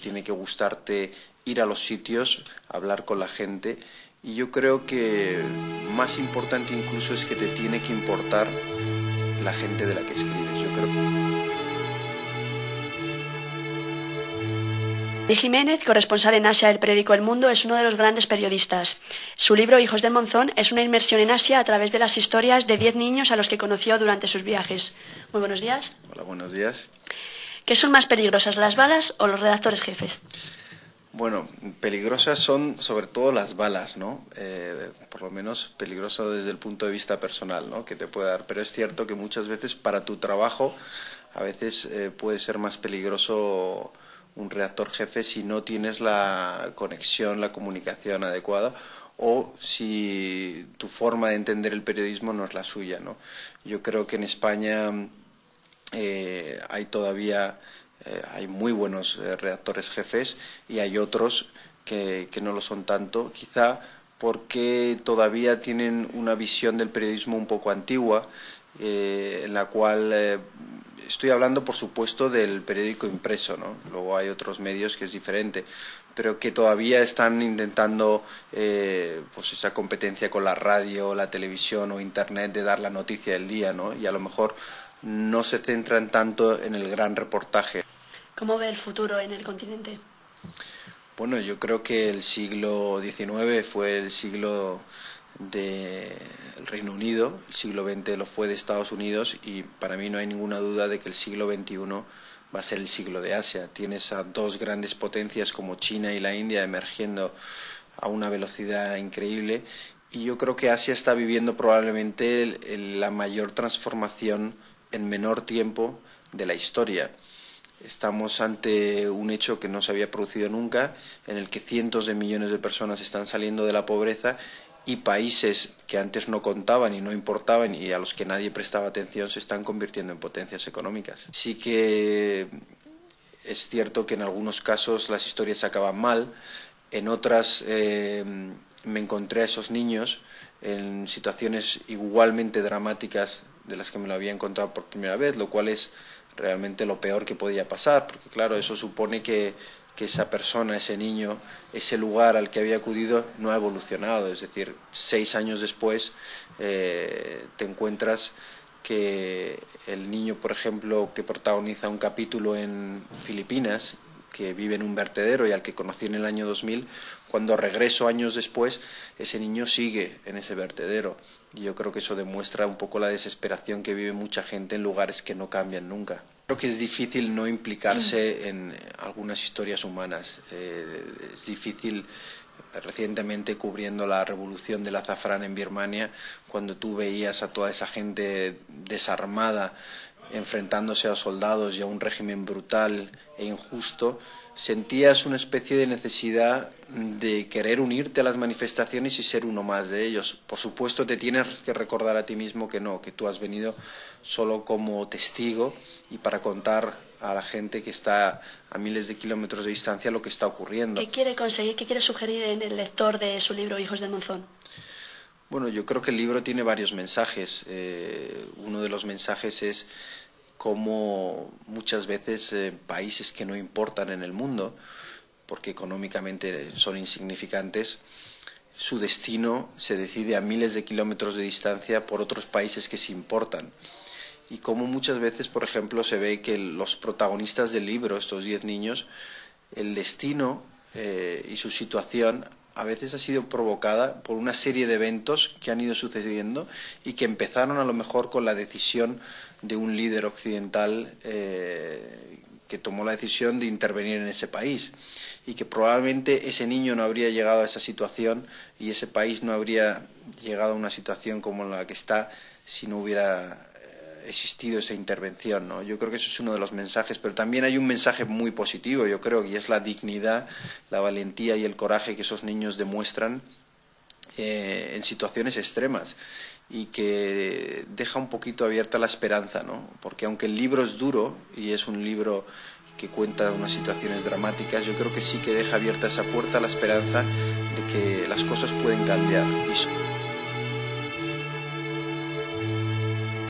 Tiene que gustarte ir a los sitios, hablar con la gente, y yo creo que más importante incluso es que te tiene que importar la gente de la que escribes. Yo creo. Jiménez, corresponsal en Asia del periódico El Mundo, es uno de los grandes periodistas. Su libro Hijos del Monzón es una inmersión en Asia a través de las historias de 10 niños a los que conoció durante sus viajes. Muy buenos días. Hola, buenos días. ¿Qué son más peligrosas, las balas o los redactores jefes? Bueno, peligrosas son sobre todo las balas, ¿no? Por lo menos peligroso desde el punto de vista personal, ¿no? Que te puede dar. Pero es cierto que muchas veces para tu trabajo a veces puede ser más peligroso un redactor jefe si no tienes la conexión, la comunicación adecuada, o si tu forma de entender el periodismo no es la suya, ¿no? Yo creo que en España hay todavía hay muy buenos redactores jefes y hay otros que no lo son tanto, quizá porque todavía tienen una visión del periodismo un poco antigua, en la cual estoy hablando, por supuesto, del periódico impreso, ¿no? Luego hay otros medios que es diferente, pero que todavía están intentando pues esa competencia con la radio, la televisión o internet de dar la noticia del día, ¿no? Y a lo mejor no se centran tanto en el gran reportaje. ¿Cómo ve el futuro en el continente? Bueno, yo creo que el siglo XIX fue el siglo del Reino Unido, el siglo XX lo fue de Estados Unidos, y para mí no hay ninguna duda de que el siglo XXI va a ser el siglo de Asia. Tienes a dos grandes potencias como China y la India emergiendo a una velocidad increíble, y yo creo que Asia está viviendo probablemente la mayor transformación en menor tiempo de la historia. Estamos ante un hecho que no se había producido nunca, en el que cientos de millones de personas están saliendo de la pobreza y países que antes no contaban y no importaban y a los que nadie prestaba atención se están convirtiendo en potencias económicas. Sí que es cierto que en algunos casos las historias acaban mal, en otras me encontré a esos niños en situaciones igualmente dramáticas de las que me lo había encontrado por primera vez, lo cual es realmente lo peor que podía pasar, porque claro, eso supone que esa persona, ese niño, ese lugar al que había acudido no ha evolucionado. Es decir, 6 años después te encuentras que el niño, por ejemplo, que protagoniza un capítulo en Filipinas, que vive en un vertedero y al que conocí en el año 2000, cuando regreso años después, ese niño sigue en ese vertedero. Y yo creo que eso demuestra un poco la desesperación que vive mucha gente en lugares que no cambian nunca. Creo que es difícil no implicarse en algunas historias humanas. Es difícil, recientemente cubriendo la revolución del azafrán en Birmania, cuando tú veías a toda esa gente desarmada enfrentándose a soldados y a un régimen brutal e injusto, sentías una especie de necesidad de querer unirte a las manifestaciones y ser uno más de ellos. Por supuesto, te tienes que recordar a ti mismo que no, que tú has venido solo como testigo y para contar a la gente que está a miles de kilómetros de distancia lo que está ocurriendo. ¿Qué quiere conseguir, qué quiere sugerir en el lector de su libro Hijos del Monzón? Bueno, yo creo que el libro tiene varios mensajes. Uno de los mensajes es cómo muchas veces países que no importan en el mundo, porque económicamente son insignificantes, su destino se decide a miles de kilómetros de distancia por otros países que sí importan. Y cómo muchas veces, por ejemplo, se ve que los protagonistas del libro, estos 10 niños, el destino y su situación a veces ha sido provocada por una serie de eventos que han ido sucediendo y que empezaron a lo mejor con la decisión de un líder occidental que tomó la decisión de intervenir en ese país, y que probablemente ese niño no habría llegado a esa situación y ese país no habría llegado a una situación como la que está si no hubiera existido esa intervención, ¿no? Yo creo que eso es uno de los mensajes, pero también hay un mensaje muy positivo, yo creo, y es la dignidad, la valentía y el coraje que esos niños demuestran en situaciones extremas, y que deja un poquito abierta la esperanza, ¿no? Porque aunque el libro es duro y es un libro que cuenta unas situaciones dramáticas, yo creo que sí que deja abierta esa puerta a la esperanza de que las cosas pueden cambiar.